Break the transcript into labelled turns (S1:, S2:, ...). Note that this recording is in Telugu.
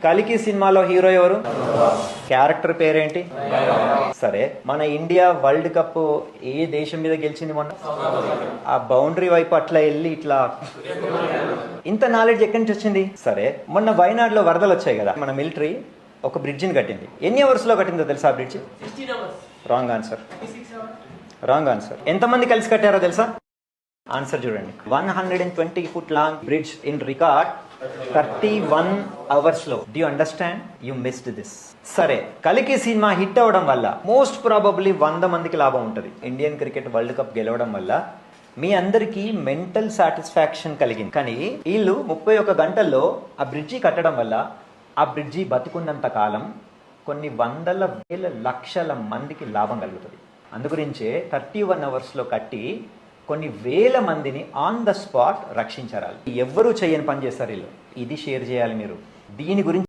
S1: కలికి సినిమాలో హీరో ఎవరు? క్యారెక్టర్ పేరేంటి? సరే, మన ఇండియా వరల్డ్ కప్ ఏ దేశం మీద గెలిచింది మొన్న? ఆ బౌండరీ వైపు అట్లా వెళ్ళి ఇట్లా. ఇంత నాలెడ్జ్ ఎక్కడి నుంచి వచ్చింది? సరే, మొన్న వయనాడులో వరదలు వచ్చాయి కదా, మన మిలిటరీ ఒక బ్రిడ్జిని కట్టింది. ఎన్ని అవర్స్ లో కట్టిందో తెలుసా ఆ bridge? Wrong answer. Wrong answer. ఎంతమంది కలిసి కట్టారో తెలుసా? ఆన్సర్ చూడండి. 120 foot long bridge in record 31 hours లో. Do you understand? You missed this. సరే, కలికి సినిమా హిట్ అవ్వడం వల్ల మోస్ట్ ప్రాబబ్లీ 100 మందికి లాభం ఉంటుంది. ఇండియన్ క్రికెట్ వరల్డ్ కప్ గెలవడం వల్ల మీ అందరికీ మెంటల్ సాటిస్ఫాక్షన్ కలిగింది. కానీ వీళ్ళు 31 గంటల్లో ఆ బ్రిడ్జి కట్టడం వల్ల ఆ బ్రిడ్జి బతుకున్నంత కాలం కొన్ని వందల వేల లక్షల మందికి లాభం కలుగుతుంది. అందుగురించే 31 hours లో కట్టి కొన్ని వేల మందిని ఆన్ ద స్పాట్ రక్షించారు. ఎవ్వరూ చేయని పని చేస్తారు వీళ్ళు. ఇది షేర్ చేయాలి మీరు. దీని గురించి